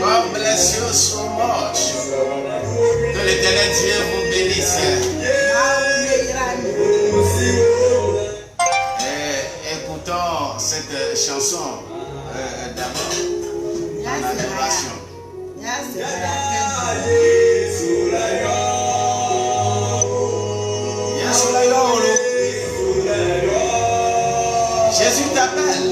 God bless you so much. Que l'Éternel Dieu vous bénisse. Écoutons cette chanson d'abord en adoration. Jésus t'appelle.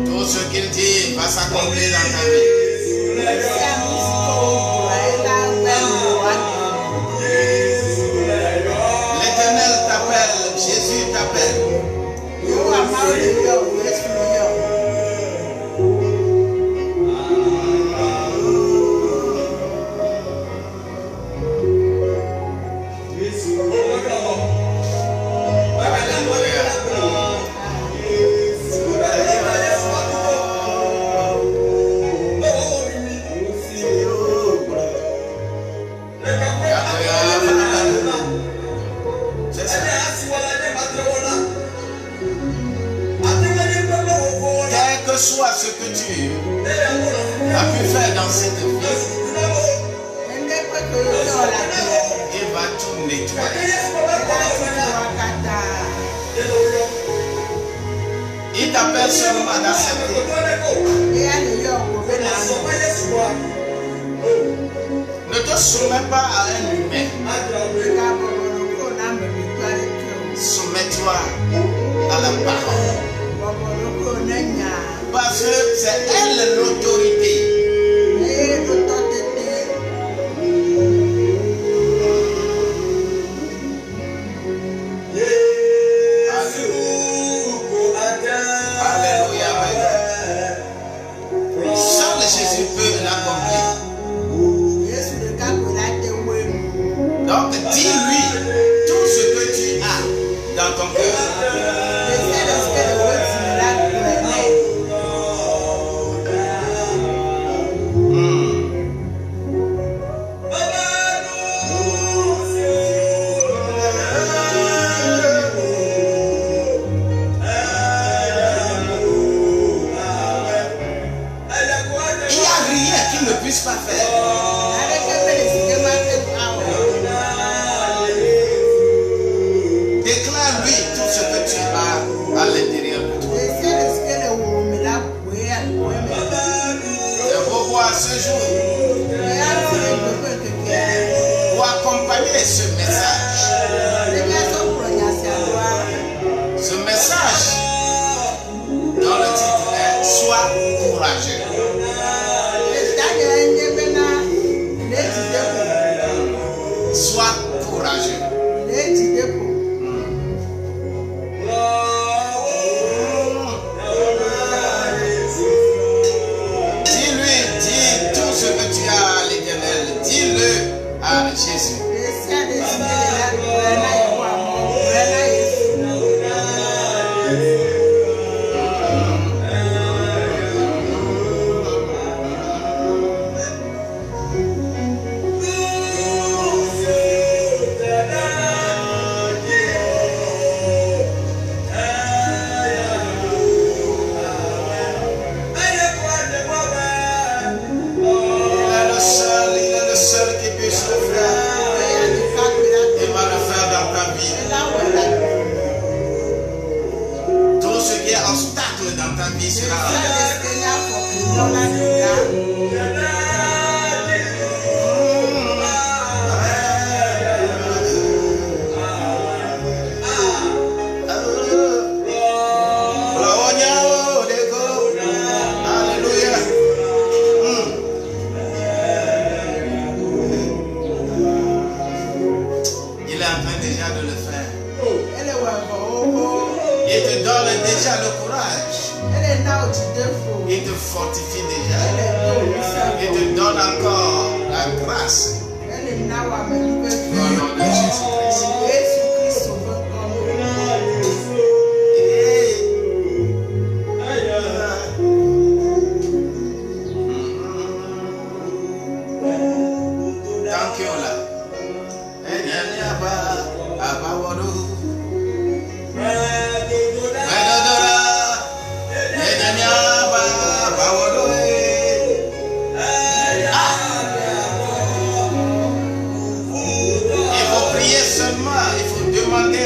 Tout ce qu'il dit va s'accomplir dans ta vie. L'Éternel t'appelle, Jésus t'appelle. Soit ce que tu as pu faire dans cette vie, il va tout nettoyer. Il t'appelle seulement d'accepter. Ne te soumets pas à un humain. Soumets-toi à la parole. Parce que c'est elle l'autorité. Alléluia. Seul Jésus peut l'accomplir. Donc dis-lui tout ce que tu as dans ton cœur. Pas faire. Déclare-lui tout ce que tu as à l'intérieur de toi. Et pour voir ce jour, pour accompagner ce message. Ce message, dans le titre est Sois courageux. Sois courageux. Dis-lui, dis tout ce que tu as à l'Éternel. Dis-le à Jésus.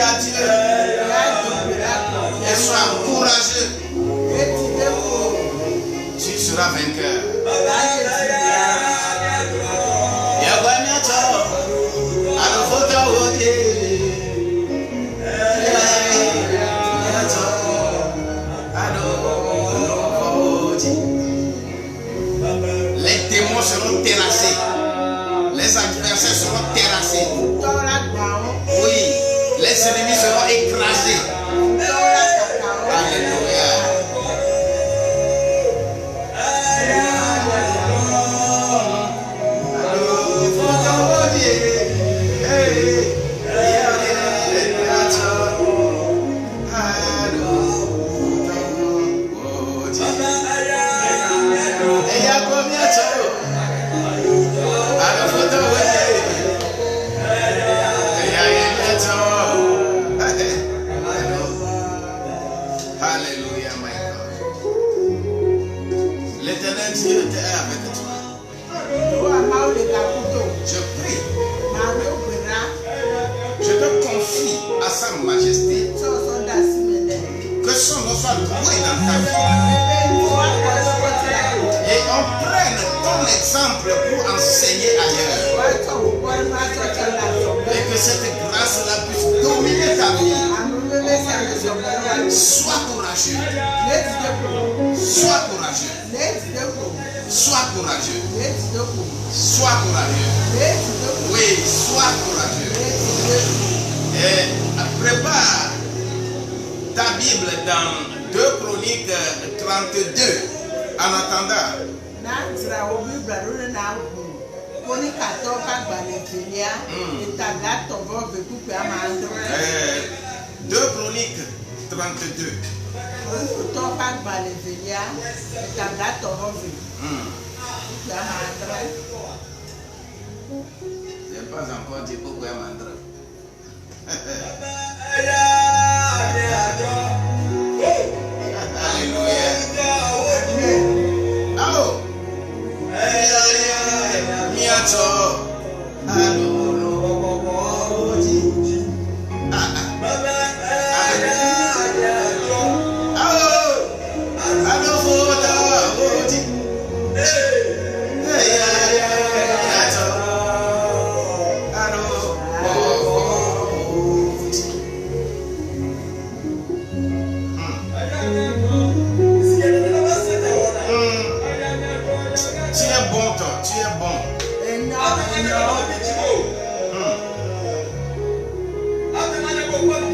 à Dieu. Et sois courageux. Tu seras vainqueur. Les démons seront terrassés. Les adversaires seront terrassés. Oui, les ennemis seront écrasés. Alléluia. Alléluia, my God. L'éternel Dieu est avec toi. Je prie. Je te confie à sa majesté. Que son nom soit loué dans ta vie. Et on prenne ton exemple pour enseigner ailleurs. Et que cette grâce-là puisse dominer ta vie. Sois courageux. Sois courageux. Sois courageux. Sois courageux. Oui, sois courageux. Et prépare ta Bible dans 2 Chroniques 32. En attendant. 2 Chroniques 32. Je n'ai pas encore dit pourquoi mandra. Alléluia. Oh. Miato.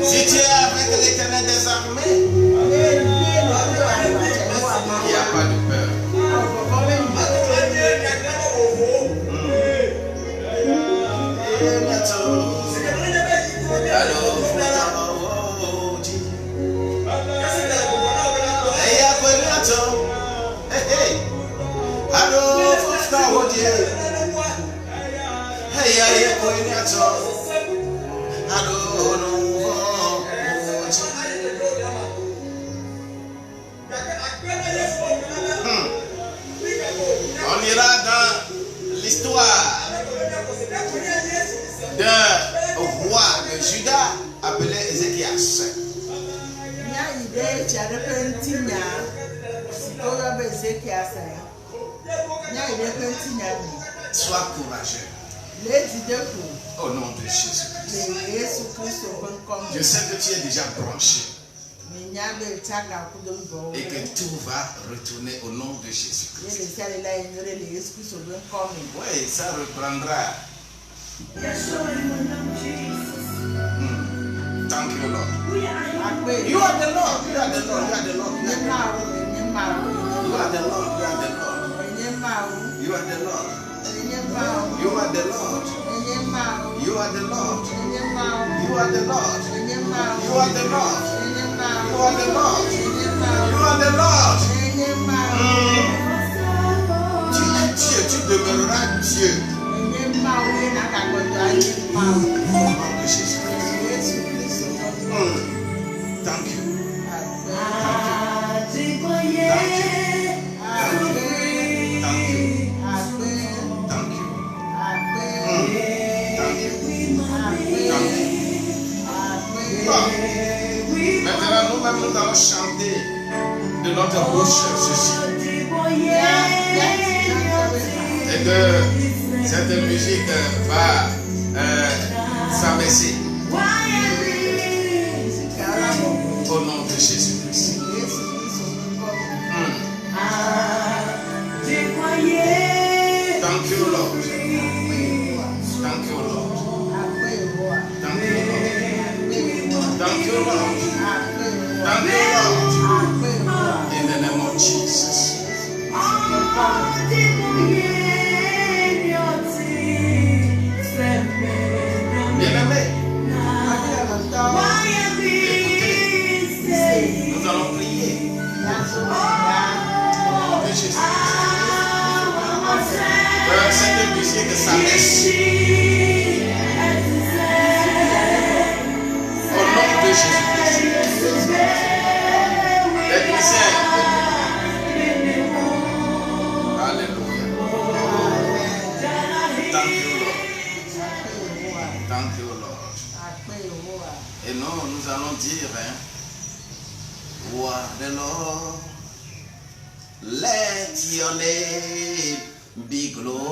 Si tu es avec l'Éternel des armées, il n'y a pas de peur. On ira dans l'histoire d'un roi de Juda appelé Ézéchias. Sois courageux. Au nom de Jésus-Christ. Je sais que tu es déjà branché. Et que tout va retourner au nom de Jésus-Christ. Oui, ça reprendra. Thank you, Lord. You are the Lord. You are the Lord. You are the Lord. You are the Lord. You are the Lord. You are the Lord. You are the Lord. You are the Lord. You are the Lord. You are the Lord. You are the Lord. You are the Lord. Tu es Dieu, tu demeureras Dieu. Au nom de Jésus-Christ. Thank you. Thank you. comme nous allons chanter de notre bouche ceci. Et que cette musique va s'abaisser. Au nom de Jésus-Christ. Thank you, Lord. Thank you, Lord. Thank you, Lord. Thank you, Lord. Thank you, Lord. In the name of Jesus. Bien-aimé, écoutez, nous allons prier. Au nom de Jésus. Que cette musique s'abaisse. Au nom de Jésus-Christ. Les musiciens. Alléluia. Thank you, Lord. Thank you, Lord. Et nous allons dire, Roi de l'or, let your name be glorified.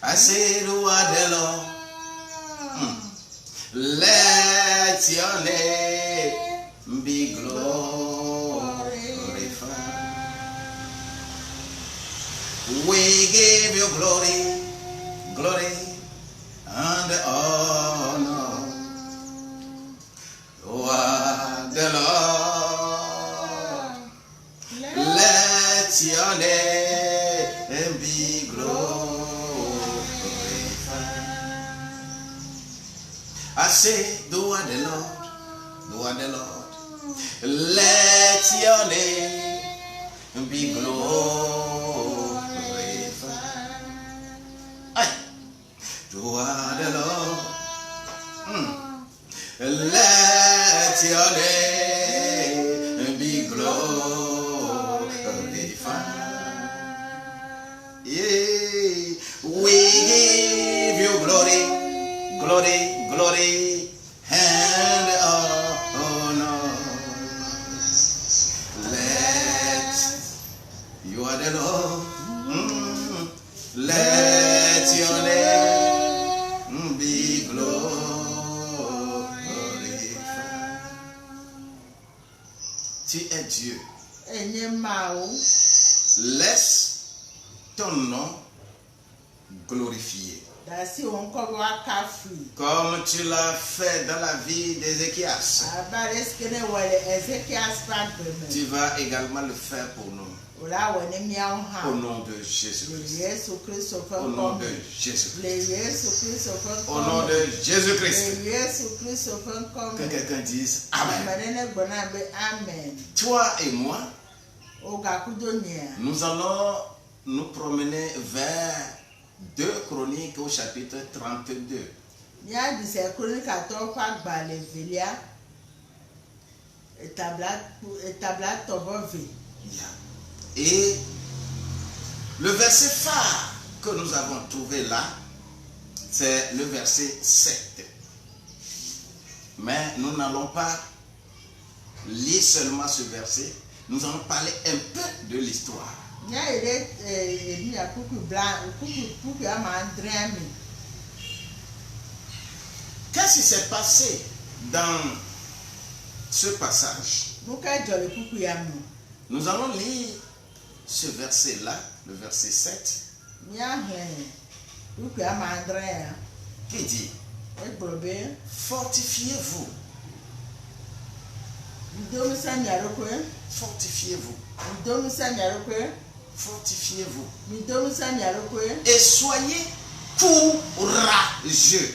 I say, Roi de l'or, let your name be glorified. We give you glory, glory and honor. Roi de l'or, let your name be glorified. I say, the word of the Lord, the word of the Lord, let your name be glorified. Aye. The word of the Lord, let your name be glorified. Yeah. We give you glory, glory, glory, and honor. Let you are the Lord. Let your name be glorified. Tu es Dieu. Laisse ton nom glorifié. Comme tu l'as fait dans la vie d'Ézéchias. Tu vas également le faire pour nous. Au nom de Jésus-Christ. Au nom de Jésus-Christ. Au nom de Jésus-Christ. Que quelqu'un dise Amen. Toi et moi, nous allons nous promener vers 2 Chroniques au chapitre 32. Et le verset phare que nous avons trouvé là, c'est le verset 7. Mais nous n'allons pas lire seulement ce verset, nous allons parler un peu de l'histoire. Qu'est-ce qui s'est passé dans ce passage? Nous allons lire ce verset-là, le verset 7, qui dit: fortifiez-vous. Fortifiez-vous. Fortifiez-vous. Et soyez courageux.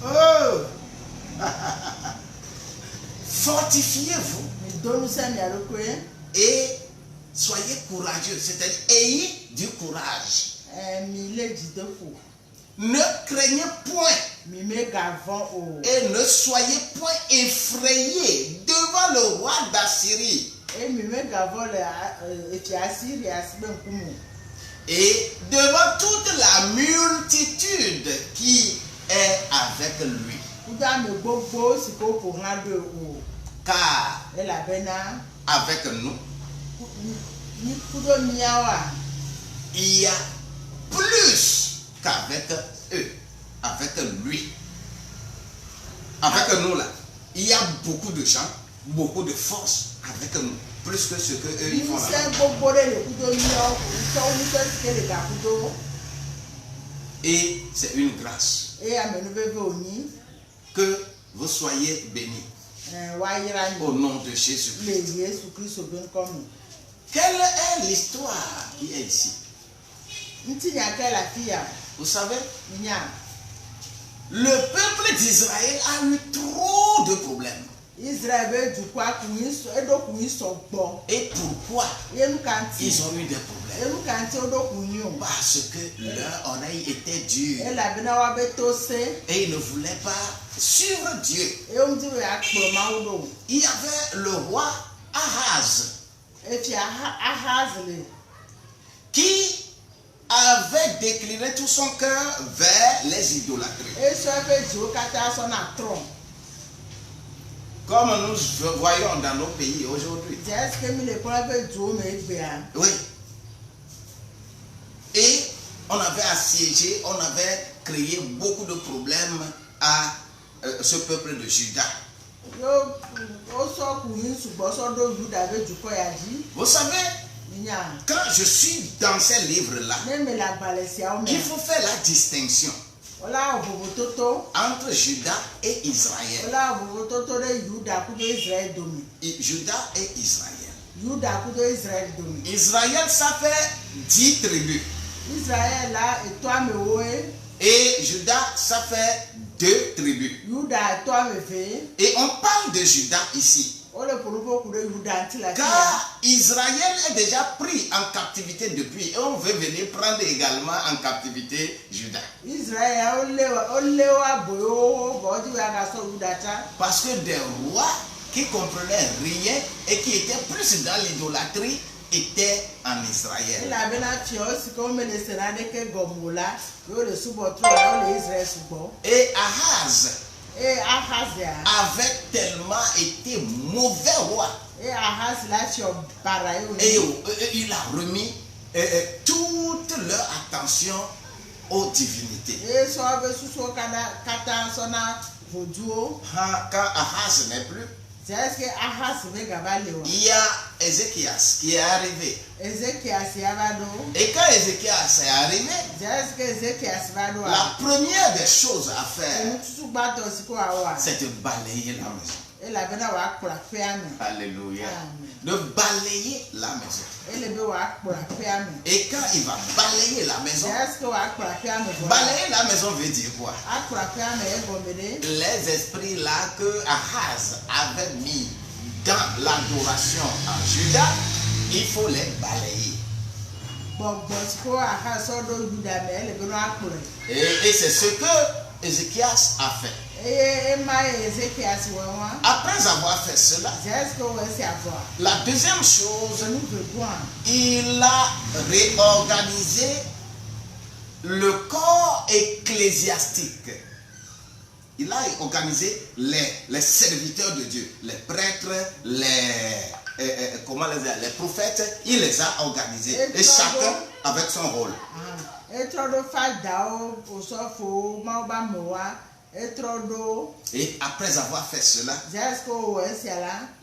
Oh. Fortifiez-vous. Et soyez courageux. C'est-à-dire, ayez du courage. Ne craignez point. Et ne soyez point effrayés devant le roi d'Assyrie. Et devant toute la multitude qui est avec lui. Car avec nous, il y a plus qu'avec eux, avec lui. Avec nous là, il y a beaucoup de gens, beaucoup de force avec nous, plus que ce que eux ils font là. Et c'est une grâce. Que vous soyez bénis. Au nom de Jésus-Christ. Quelle est l'histoire qui est ici? Vous savez, le peuple d'Israël a eu trop de problèmes. Et pourquoi ils ont eu des problèmes? Parce que leur oreille était dure. Et ils ne voulaient pas suivre Dieu. Il y avait le roi Ahaz qui avait décliné tout son cœur vers les idolâtries. Comme nous voyons dans nos pays aujourd'hui. Oui. Et on avait assiégé, on avait créé beaucoup de problèmes à ce peuple de Juda. Vous savez, quand je suis dans ces livres-là, il faut faire la distinction entre Juda et Israël. Juda et Israël. Israël, ça fait 10 tribus. Et Juda, ça fait 2 tribus. Et on parle de Juda ici. Car Israël est déjà pris en captivité depuis. Et on veut venir prendre également en captivité Juda. Parce que des rois qui comprenaient rien et qui étaient plus dans l'idolâtrie étaient en Israël. Et Ahaz avait tellement été mauvais roi. Et il a remis toute leur attention aux divinités. Quand Ahaz n'est plus, il y a Ézéchias qui est arrivé. Et quand Ézéchias est arrivé, la première des choses à faire, c'est de balayer la maison. Alléluia. De balayer la maison. Et quand il va balayer la maison, balayer la maison veut dire quoi? Les esprits là que Ahaz avait mis dans l'adoration en Juda, il faut les balayer. Et c'est ce que Ézéchias a fait. Après avoir fait cela, la deuxième chose, il a réorganisé le corps ecclésiastique. Il a organisé les serviteurs de Dieu, les prêtres, les prophètes, il les a organisés. Et chacun avec son rôle. Et après avoir fait cela,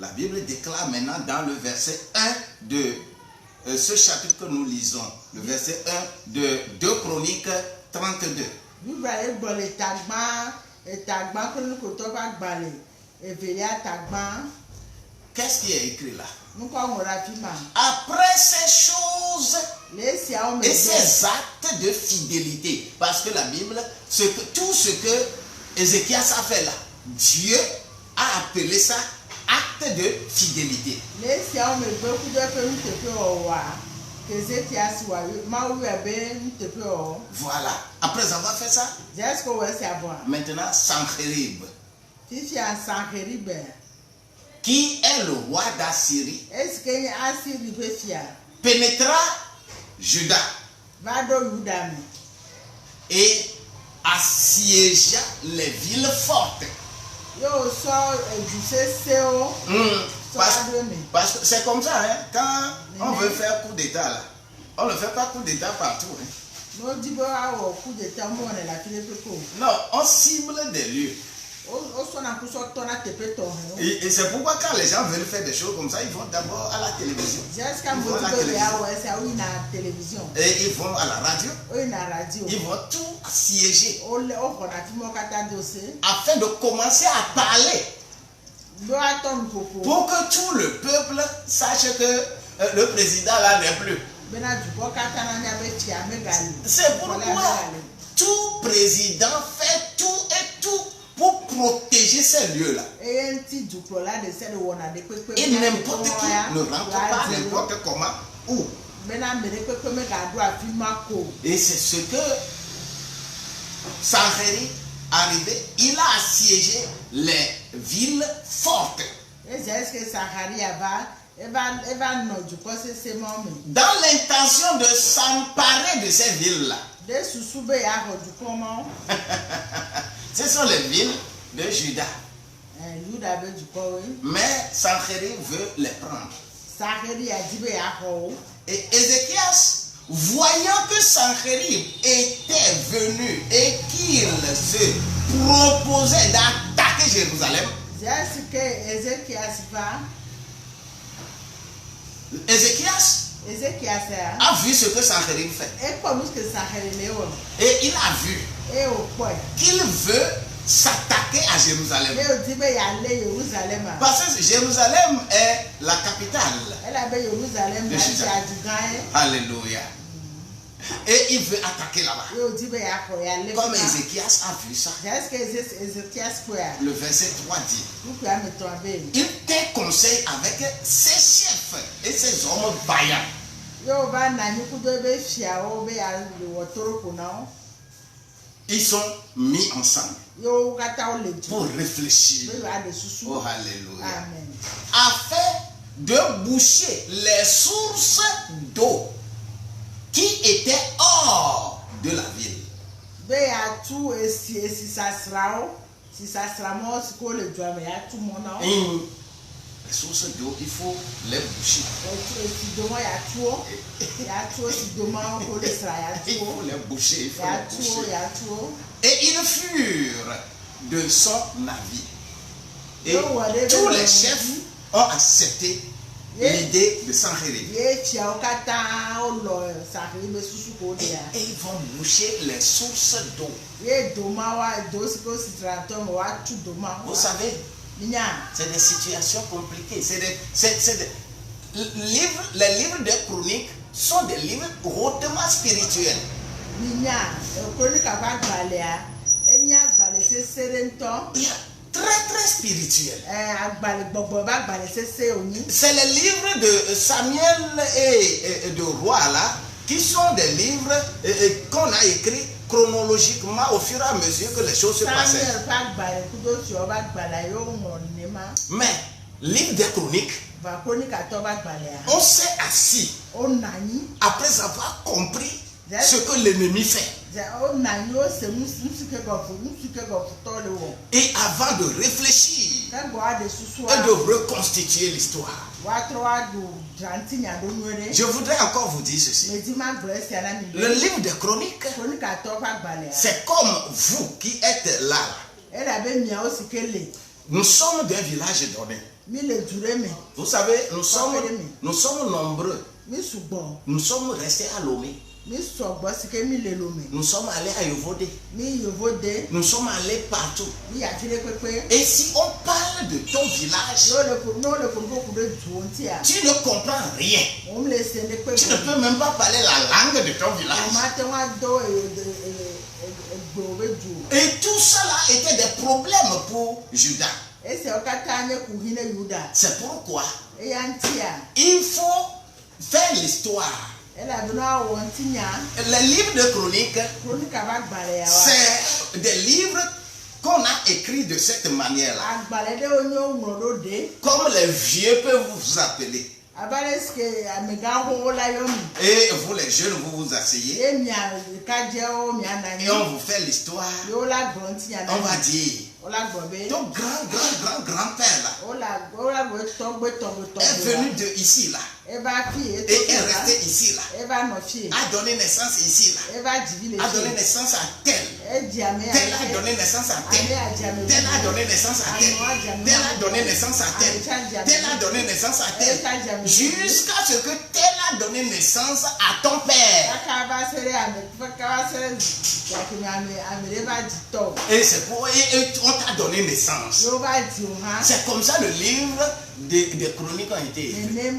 la Bible déclare maintenant dans le verset 1 de ce chapitre que nous lisons, le verset 1 de 2 Chroniques 32. Qu'est-ce qui est écrit là? Après ces choses et ces actes de fidélité, parce que la Bible, tout ce que Ézéchias a fait là, Dieu a appelé ça acte de fidélité. Voilà. Après avoir fait ça, maintenant Sanchérib, qui est le roi d'Assyrie, pénétra Juda. Et à assiégea les villes fortes. Parce que c'est comme ça, hein, quand on veut faire coup d'état là, on ne fait pas coup d'état partout. Hein. Non, on cible des lieux. Et c'est pourquoi quand les gens veulent faire des choses comme ça, ils vont d'abord à la télévision. Et ils vont à la radio. Ils vont tout assiéger. Afin de commencer à parler. Pour que tout le peuple sache que le président là n'est plus. C'est pourquoi tout président fait tout et tout pour protéger ces lieux-là. Et n'importe qui ne rentre pas n'importe comment où. Et c'est ce que Sankheri arrivé, il a assiégé les villes fortes. Dans l'intention de s'emparer de ces villes-là. Ce sont les villes de Juda. Mais Sankheri veut les prendre. Et Ézéchias, voyant que Sankheri était venu et qu'il se proposait d'attaquer Jérusalem, Ézéchias a vu ce que Sankheri fait. Et il a vu qu'il veut s'attaquer à Jérusalem. Parce que Jérusalem est la capitale de Juda. Alléluia. Et il veut attaquer là-bas. Comme Ézéchias a vu ça. Le verset 3 dit: il tint conseil avec ses chefs et ses hommes vaillants. Ils sont mis ensemble pour réfléchir. Oh, alléluia. Amen. Afin de boucher les sources d'eau qui étaient hors de la ville. Les sources d'eau, il faut les boucher. Il faut les boucher, il faut les boucher. Et ils furent de son avis. Et tous les chefs ont accepté l'idée de Sankheri. Et ils vont boucher les sources d'eau. Vous savez, c'est des situations compliquées. Les livres de chroniques sont des livres hautement spirituels. Très très spirituel. C'est les livres de Samuel et de Roi là, qui sont des livres qu'on a écrits chronologiquement au fur et à mesure que les choses se passaient. Mais livre des chroniques, on s'est assis après avoir compris ce que l'ennemi fait. Et avant de réfléchir et de reconstituer l'histoire, je voudrais encore vous dire ceci. Le livre des chroniques, c'est comme vous qui êtes là. Nous sommes d'un village donné. Vous savez, nous sommes nombreux. Nous sommes restés à Lomé. Nous sommes allés à Yovodé. Nous sommes allés partout. Et si on parle de ton village, tu ne comprends rien. Tu ne peux même pas parler la langue de ton village. Et tout cela était des problèmes pour Juda. C'est pourquoi il faut faire l'histoire. Les livres de chroniques, c'est des livres qu'on a écrits de cette manière-là. Comme les vieux peuvent vous appeler. Et vous les jeunes, vous vous asseyez. Et on vous fait l'histoire. On va dire, ton grand-père là est venu de ici là. Et est resté ici là. A donné naissance ici là. A donné naissance à tel. Tel a donné naissance à tel. Tel a donné naissance à tel. Tel a donné naissance à tel. Tel a donné naissance à tel. Jusqu'à ce que tel a donné naissance à ton père. Et c'est pour on t'a donné naissance. C'est comme ça le livre des chroniques ont été écrits.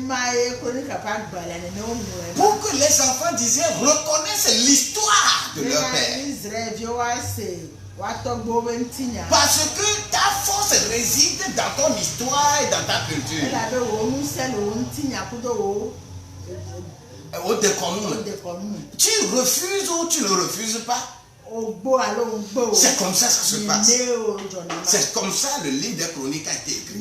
Pour que les enfants d'Israël reconnaissent l'histoire de leur père. Parce que ta force réside dans ton histoire et dans ta culture. Au décommune. Tu refuses ou tu ne refuses pas. C'est comme ça que ça se passe. C'est comme ça le livre des chroniques a été écrit.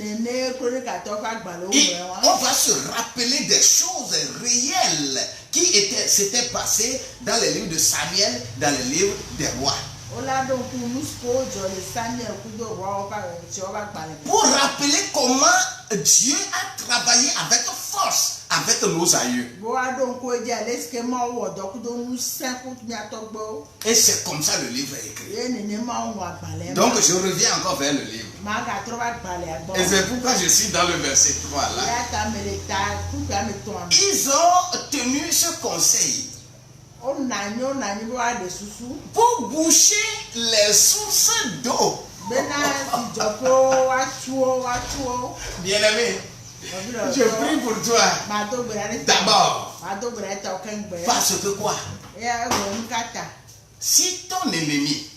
Et on va se rappeler des choses réelles qui s'étaient passées dans les livres de Samuel, dans les livres des rois. Pour rappeler comment Dieu a travaillé avec force avec nos aïeux. Et c'est comme ça le livre est écrit. Donc je reviens encore vers le livre. Et c'est pourquoi je suis dans le verset 3 là. Ils ont tenu ce conseil pour boucher les sources d'eau. Bien-aimé, je prie pour toi d'abord. Parce que quoi? Si ton ennemi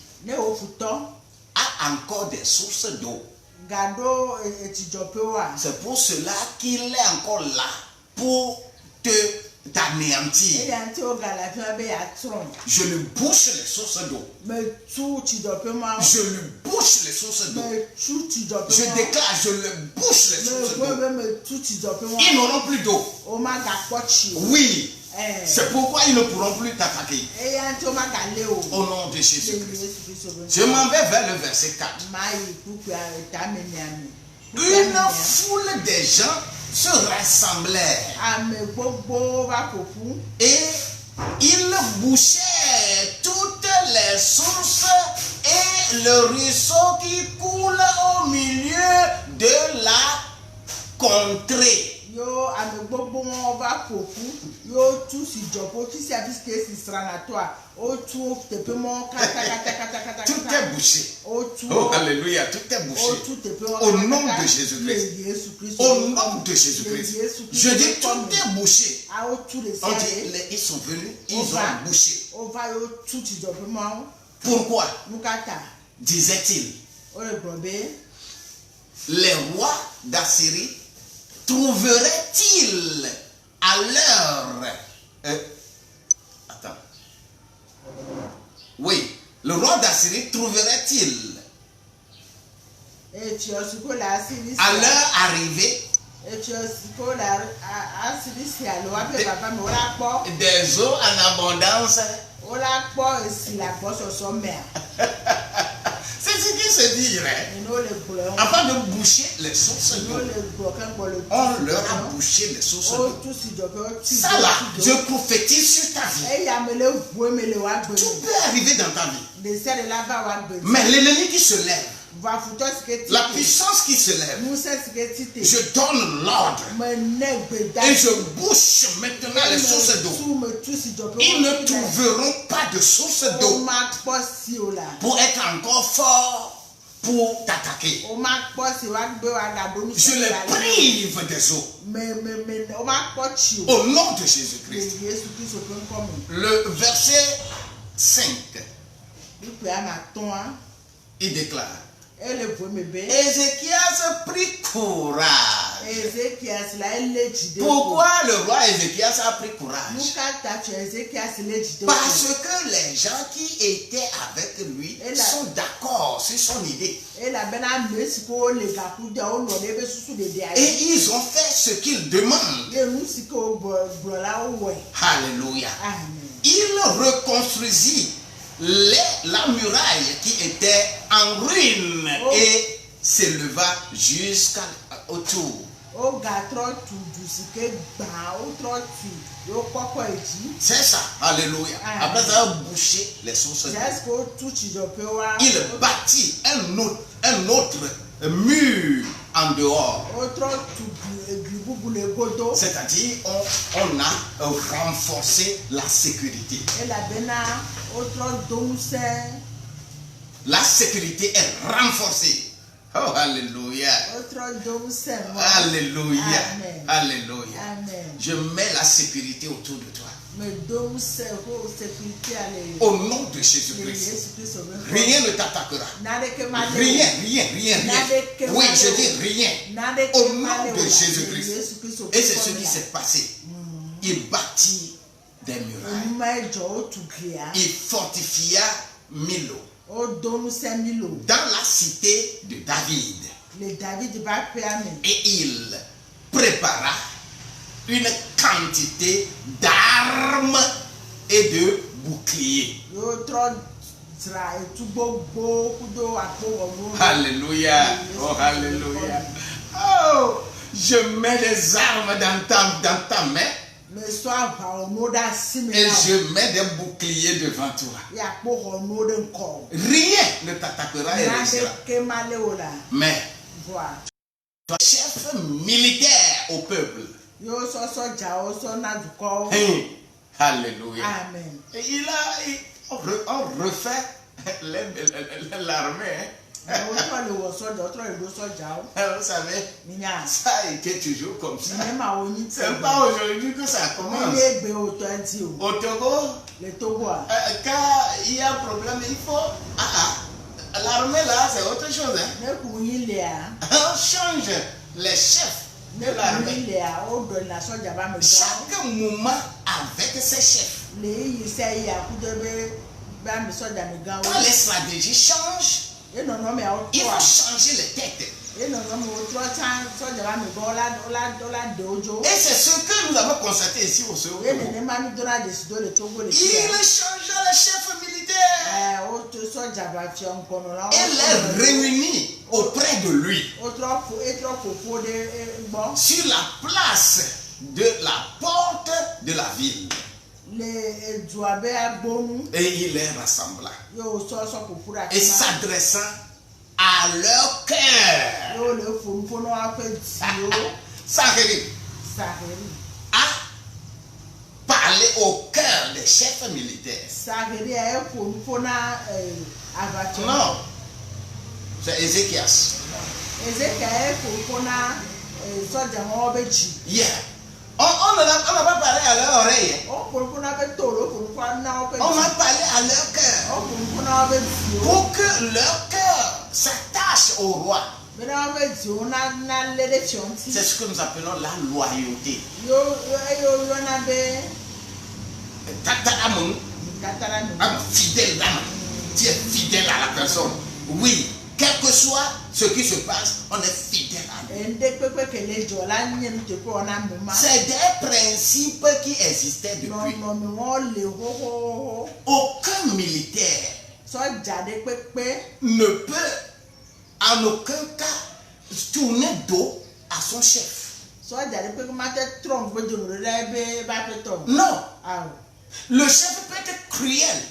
a encore des sources d'eau, c'est pour cela qu'il est encore là pour t'anéantir. Je lui bouche les sources d'eau. Je lui bouche les sources d'eau. Je déclare, je le bouche les sources d'eau. Ils n'auront plus d'eau. Oui. C'est pourquoi ils ne pourront plus t'attaquer. Au nom de Jésus-Christ. Je m'en vais vers le verset 4. Une foule de gens se rassemblèrent et ils bouchaient toutes les sources et le ruisseau qui coule au milieu de la contrée. Tout est bouché. Oh, alléluia, tout est bouché. Au nom de Jésus-Christ. Au nom de Jésus-Christ. Je dis tout est bouché. On dit, ils sont venus, ils ont bouché. Pourquoi? Disait-il, les rois d'Assyrie trouverait-il à l'heure oui, le roi d'Assyrie trouverait-il à l'heure arrivée des eaux en abondance? C'est ce qui se dirait. Afin de boucher les sources d'eau, on leur a bouché les sources d'eau. Ça là, je prophétise sur ta vie. Tout peut arriver dans ta vie. Mais l'ennemi qui se lève, la puissance qui se lève, je donne l'ordre et je bouche maintenant les sources d'eau. Ils ne trouveront pas de source d'eau pour être encore forts pour t'attaquer. Je les prive des eaux au nom de Jésus-Christ. Le verset 5, il déclare, Ézéchias prit courage Pourquoi le roi Ézéchias a pris courage? Parce que les gens qui étaient avec lui sont d'accord sur son idée. Et ils ont fait ce qu'il demande. Alléluia. Il reconstruisit la muraille qui était en ruine et s'éleva jusqu'au tour. C'est ça, alléluia. Après avoir bouché les sources, il bâtit un autre mur en dehors. C'est-à-dire, on a renforcé la sécurité. La sécurité est renforcée. Oh, alléluia. Alléluia. Amen. Alléluia. Amen. Je mets la sécurité autour de toi. Au nom de Jésus-Christ. Rien ne t'attaquera. Rien. Oui, je dis rien. Au nom de Jésus-Christ. Et c'est ce qui s'est passé. Il bâtit des murailles. Il fortifia Milo. Dans la cité de David. Et il prépara une quantité d'armes et de boucliers. Alléluia. Oh, alléluia. Oh, je mets des armes dans ta main. Et je mets des boucliers devant toi. Rien ne t'attaquera et restera. Mais toi, chef militaire au peuple. Alléluia. Amen. Et on refait l'armée. Vous savez, ça a été toujours comme ça. C'est pas aujourd'hui que ça commence. Au Togo, quand il y a un problème, il faut... l'armée là, c'est autre chose. On change les chefs de l'armée. Chaque moment avec ses chefs. Quand les stratégies changent, il faut changer les têtes. Et c'est ce que nous avons constaté ici au Togo. Il changea les chefs militaires et les réunit auprès de lui sur la place de la porte de la ville. Et il les rassembla. Et s'adressant à leur cœur. Sanhéri a parlé au cœur des chefs militaires. Non, c'est Ézéchias. Yeah. On n'a pas parlé à leur oreille. On a parlé à leur cœur. Pour que leur cœur s'attache au roi. C'est ce que nous appelons la loyauté. Fidèle d'âme. Tu es fidèle à la personne. Oui. Quel que soit ce qui se passe, on est fidèle à lui. C'est des principes qui existaient depuis. Aucun militaire ne peut en aucun cas tourner dos à son chef. Non. Le chef peut être cruel.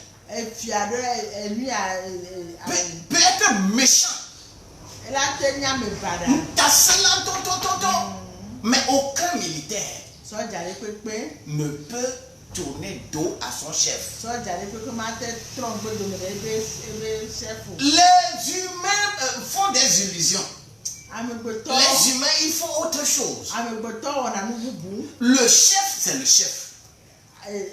Peut être méchant. Mais aucun militaire ne peut tourner dos à son chef. Les humains font des illusions. Les humains, ils font autre chose. Le chef, c'est le chef. Et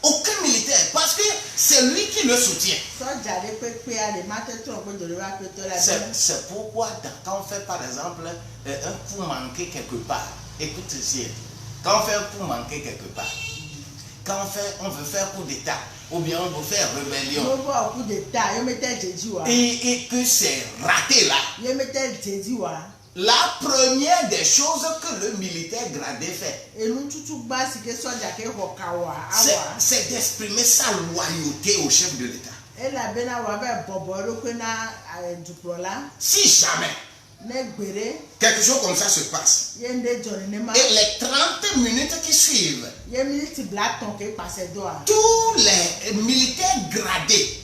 aucun militaire parce que c'est lui qui le soutient. C'est pourquoi quand on fait par exemple un coup manqué quelque part, écoute ceci, quand on fait un coup manqué quelque part, quand on veut faire coup d'état, ou bien on veut faire rébellion, et que c'est raté là, la première des choses que le militaire gradé fait, c'est d'exprimer sa loyauté au chef de l'État. Si jamais quelque chose comme ça se passe, et les 30 minutes qui suivent, tous les militaires gradés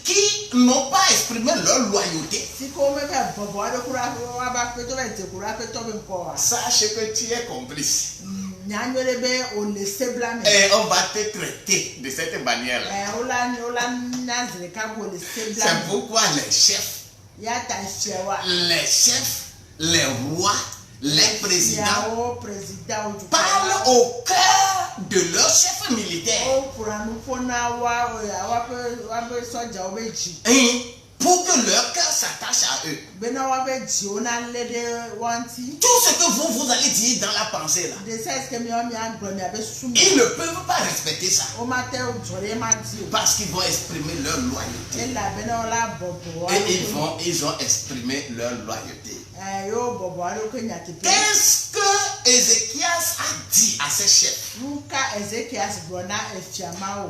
qui n'ont pas exprimé leur loyauté, sache que tu es complice. Et on va te traiter de cette manière-là. C'est pourquoi les chefs, les rois, les présidents parlent au cœur de leur chef militaire. Pour que leur cœur s'attache à eux. Tout ce que vous allez dire dans la pensée là, ils ne peuvent pas respecter ça. Parce qu'ils vont exprimer leur loyauté. Et ils ont exprimé leur loyauté. Qu'est-ce que Ézéchias a dit à ses chefs?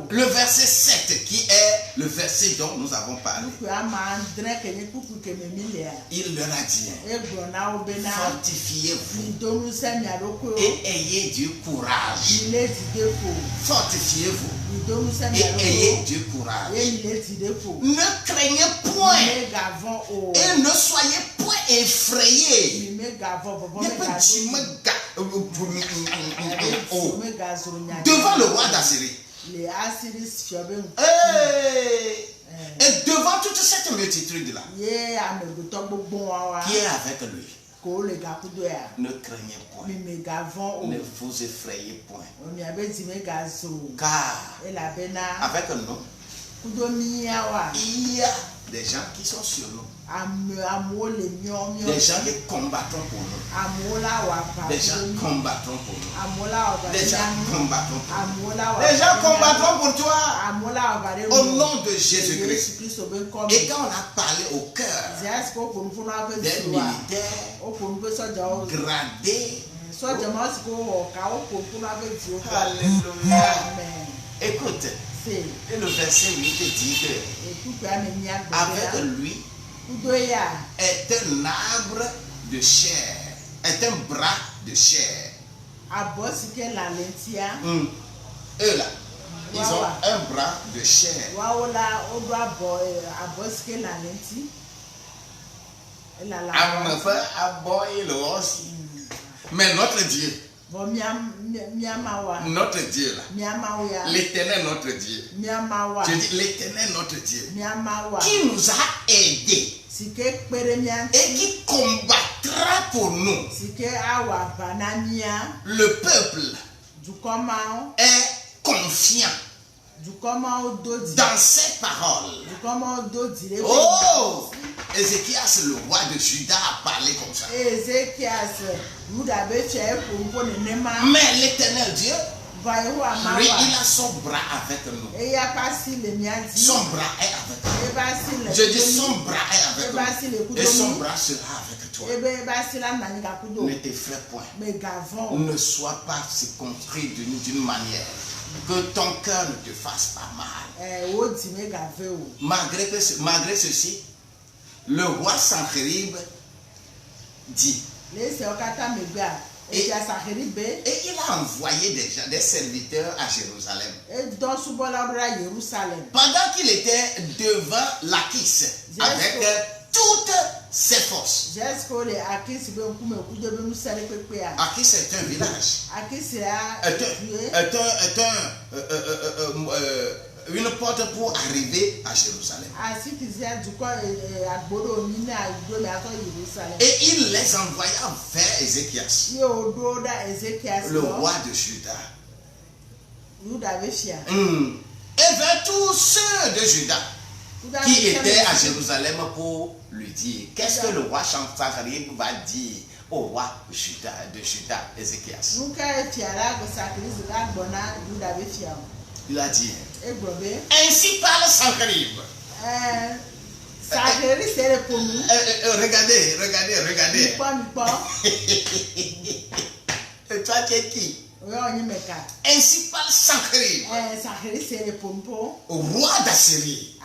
Le verset 7 qui est le verset dont nous avons parlé. Il leur a dit, fortifiez-vous et ayez du courage. Fortifiez-vous et ayez du courage. Ne craignez point et ne soyez point effrayés. Devant le roi d'Assyrie. Et devant toute cette multitude-là qui est avec lui. Ne craignez point. Ne vous effrayez point. Car avec nous, il y a des gens qui sont sur nous. Des gens qui combattront pour nous. Des gens combattront pour nous. Des gens combattront pour nous. Des gens combattront pour toi. Au nom de Jésus-Christ. Et quand on a parlé au cœur des militaires gradés, alléluia. Écoute, et le verset 8 dit que avec lui est un arbre de chair, est un bras de chair. Eux là, ils ont un bras de chair. Mais notre Dieu, notre Dieu là, l'Éternel notre Dieu, je dis l'Éternel notre Dieu, qui nous a aidés et qui combattra pour nous. Le peuple est confiant dans ses paroles. Oh, Ézéchias, le roi de Juda, a parlé comme ça. Mais l'Éternel Dieu, lui, il a son bras avec nous. Son bras est avec nous. Je dis son bras est avec nous. Et son bras sera avec toi. Ne t'effraie point. Ne sois pas circonspect d'une manière que ton cœur ne te fasse pas mal. Malgré ceci, le roi Sanchérib dit. Et il a envoyé des serviteurs à Jérusalem. Pendant qu'il était devant Lachis avec toutes ses forces. Lachis est un village. Une porte pour arriver à Jérusalem. Et il les envoya vers Ézéchias, le roi de Juda. Et vers tous ceux de Juda qui étaient à Jérusalem pour lui dire, qu'est-ce que le roi Sancherib va dire au roi de Juda, Ézéchias? Il a dit, ainsi parle Sancherib. Regardez. Et toi, tu es qui? Ainsi parle Sancherib, au roi d'Assyrie.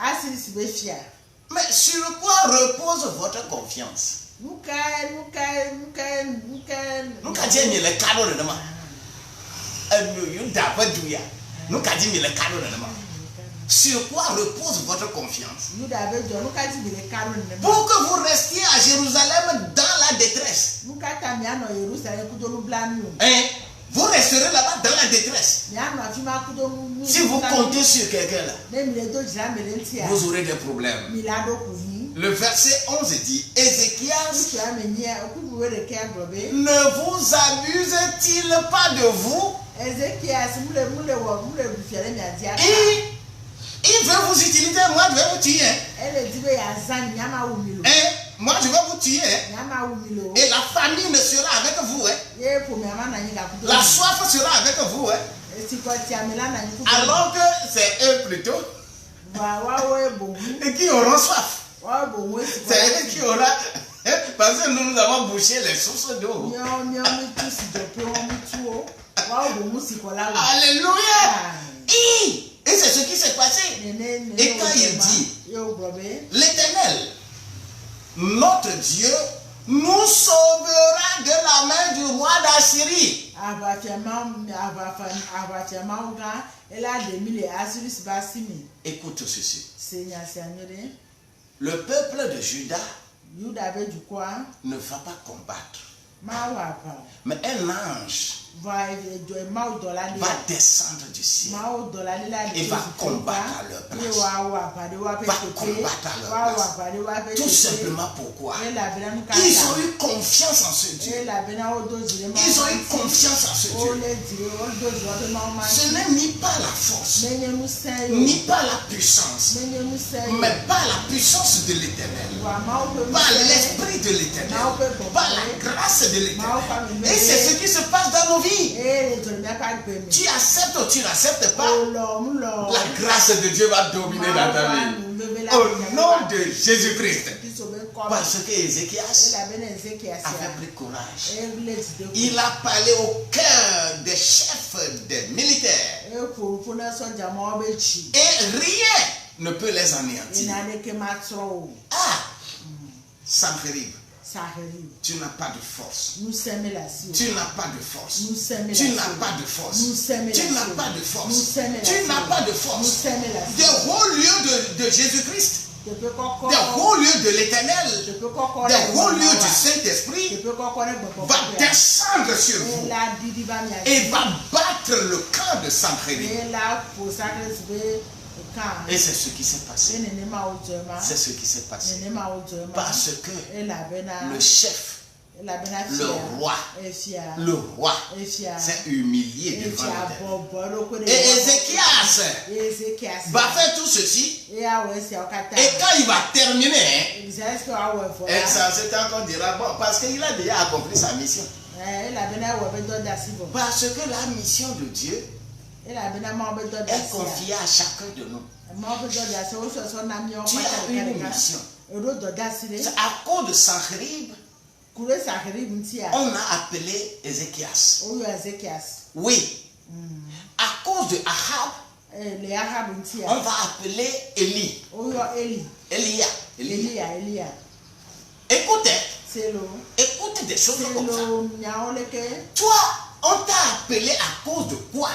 Mais sur quoi repose votre confiance? Nous sur quoi repose votre confiance? Pour que vous restiez à Jérusalem dans la détresse. Vous resterez là-bas dans la détresse. Si vous comptez sur quelqu'un là, vous aurez des problèmes. Le verset 11 dit, Ézéchias ne vous abuse-t-il pas de vous? Il veut vous utiliser, moi je vais vous tuer. Moi je vais vous tuer. Et la famine sera avec vous. La soif sera avec vous. Alors que c'est eux plutôt. Et qui auront soif. C'est eux qui auront. Parce que nous avons bouché les sources d'eau. Alléluia. Et c'est ce qui s'est passé. Et quand il dit, l'Éternel, notre Dieu, nous sauvera de la main du roi d'Assyrie. Écoute ceci. Le peuple de Juda ne va pas combattre. Mais un ange va descendre du ciel et va combattre à leur place. Tout simplement pourquoi? Ils ont eu confiance en ce Dieu. Ils ont eu confiance en ce Dieu. Ce n'est ni par la force, ni par la puissance, mais par la puissance de l'Éternel, par l'Esprit de l'Éternel, par la grâce de l'Éternel. Et c'est ce qui se passe dans nos vies. Tu acceptes ou tu n'acceptes pas, la grâce de Dieu va dominer dans ta vie. Au nom de Jésus-Christ. Parce que Ézéchias avait pris courage. Il a parlé au cœur des chefs des militaires. Et rien ne peut les anéantir. Ah, Sancherib. Tu n'as pas de force. Tu n'as pas de force. Tu n'as pas de force. Tu n'as pas de force. Tu n'as pas de force. Des hauts lieux de Jésus-Christ, des hauts lieux de l'Éternel, des hauts lieux du Saint-Esprit va descendre sur vous et va battre le camp de Sancherib. Et c'est ce qui s'est passé. C'est ce qui s'est passé. Parce que le chef, le roi s'est humilié devant l'Éternel. Et Ézéchias va faire tout ceci. Et quand il va terminer, c'est encore dira, bon, parce qu'il a déjà accompli sa mission. Parce que la mission de Dieu est confiée à chacun de nous. Tu as une mission. C'est à cause de Sancherib, on a appelé Ézéchias. Oui. À cause de Ahab, on va appeler Élie. Élia. Écoutez des choses comme ça. Toi, on t'a appelé à cause de quoi?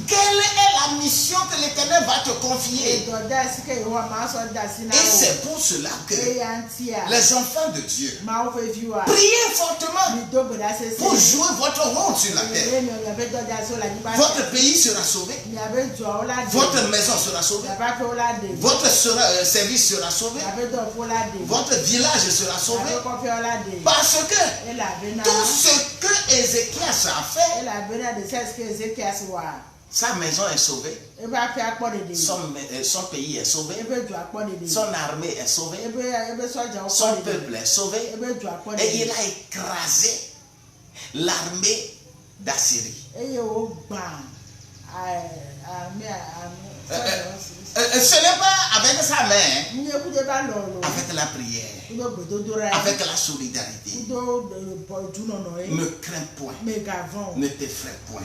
Quelle est la mission que l'Éternel va te confier? Et c'est pour cela que les enfants de Dieu, priez fortement pour jouer votre rôle sur la terre. Votre pays sera sauvé. Votre maison sera sauvée. Votre service sera sauvé. Votre village sera sauvé. Parce que tout ce que Ézéchias a fait, Et la bénédiction de celle que Ézéchias voit. sa maison est sauvée, Et va faire quoi de son pays est sauvé, Et veut jouer quoi de son armée est sauvée, Et veut soit déjà son peuple est sauvé, Et veut jouer quoi de et il a écrasé l'armée d'Assyrie. Et il au bang. Ce n'est pas avec sa main, avec la prière, avec la solidarité. Ne crains point, ne t'effraie point.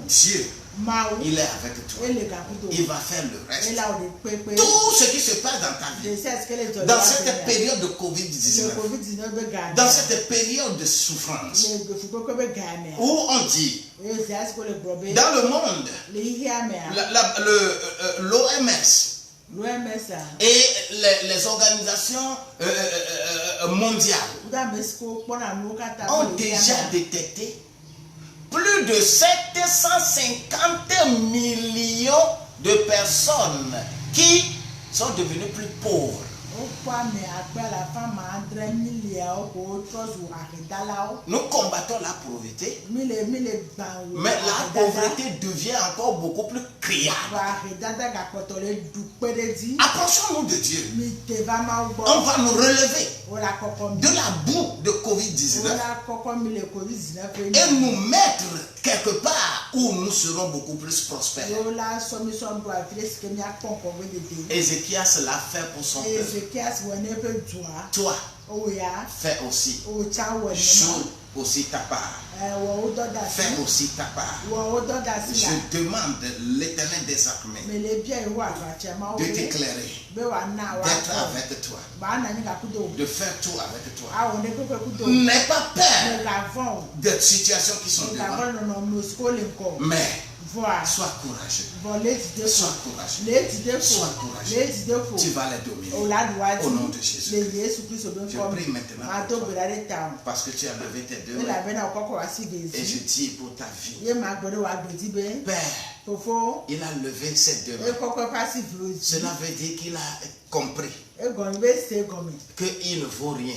Dieu, il est avec toi. Il va faire le reste. Tout ce qui se passe dans ta vie, dans cette période de Covid-19, dans cette période de souffrance, où on dit, dans le monde, l'OMS et les organisations mondiales ont déjà détecté plus de 750 millions de personnes qui sont devenues plus pauvres. Nous combattons la pauvreté, mais la pauvreté devient encore beaucoup plus criarde. Approchons-nous de Dieu. On va nous relever de la boue de Covid-19 et nous mettre quelque part où nous serons beaucoup plus prospères. Ézéchias l'a fait pour son peuple. Toi, fais aussi. Joue aussi ta part. Fais aussi ta part. Je demande l'Éternel des armées de t'éclairer, d'être avec toi, de faire tout avec toi. N'aie pas peur des situations qui sont devant, mais sois courageux. Sois courageux. Sois courageux. Tu vas les dominer. Au nom de Jésus. Je prie maintenant pour toi, parce que tu as levé tes deux mains. Et je dis pour ta vie, Père, il a levé ses deux mains. Cela veut dire qu'il a compris qu'il ne vaut rien.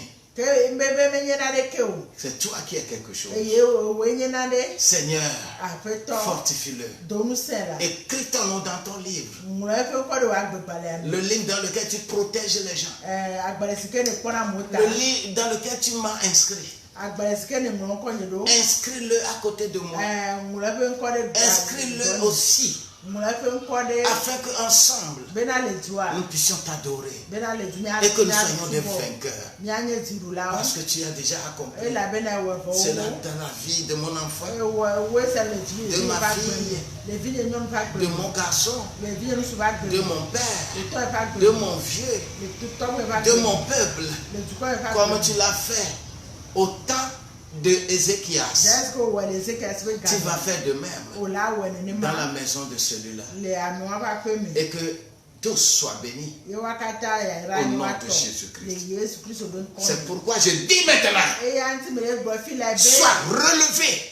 C'est toi qui es quelque chose. Seigneur, fortifie-le. Écris ton nom dans ton livre. Le livre dans lequel tu protèges les gens. Le livre dans lequel tu m'as inscrit. Inscris-le à côté de moi. Inscris-le aussi, afin qu'ensemble nous puissions t'adorer et que nous soyons des vainqueurs, parce que tu as déjà accompli cela dans la vie de mon enfant, de ma fille, de mon garçon, de mon père, de mon vieux, de mon peuple, comme tu l'as fait au temps de Ézéchias. Tu vas faire de même dans la maison de celui-là, et que tous soient bénis au nom de Jésus-Christ. C'est pourquoi je dis maintenant, sois relevé.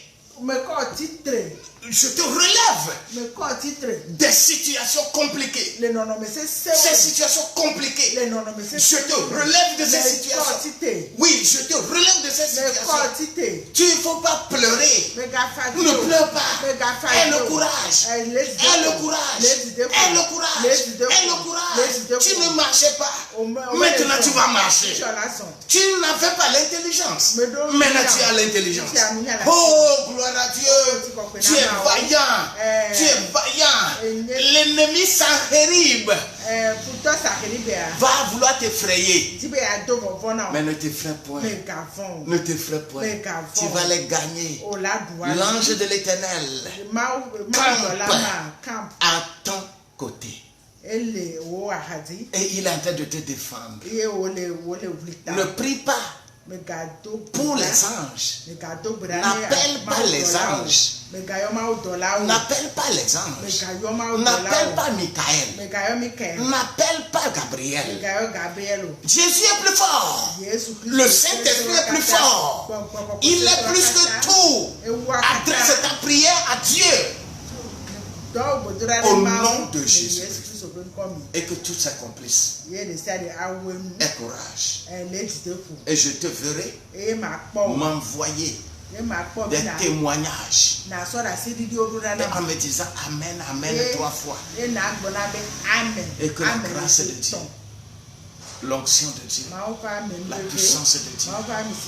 Je te relève des situations compliquées. Ces situations compliquées. Je te relève de ces situations. Oui, je te relève de ces situations. Tu ne faut pas pleurer. Ne pleure pas. Aie le courage. Aie le courage. Aie le courage. Aie le courage. Tu ne marchais pas. Maintenant tu vas marcher. Tu n'avais pas l'intelligence. Maintenant tu as l'intelligence. Oh, gloire à Dieu. Tu es vaillant. Tu es vaillant. L'ennemi Sanherib va vouloir t'effrayer. Mais ne t'effraie point. Ne t'effraie point. Tu vas les gagner. L'ange de l'Éternel campe à ton côté. Et il est en train de te défendre. Ne prie pas pour les anges. N'appelle pas les anges. N'appelle pas les anges. N'appelle pas Michael. N'appelle pas Gabriel. Jésus est plus fort. Le Saint-Esprit est plus fort. Il est plus que tout. Adresse ta prière à Dieu au nom de Jésus. Et que tout s'accomplisse. Aie courage. Et je te verrai m'envoyer des témoignages. Na so da si didi odura Et na. en me disant Amen, Amen 3 fois. Et na gbona be amen. Et que la grâce de Dieu, l'onction de Dieu, la puissance de Dieu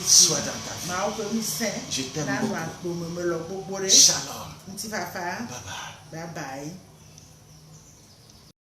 soit dans ta vie. Je t'aime beaucoup. Shalom. Nti fafa. Bye bye. Bye bye.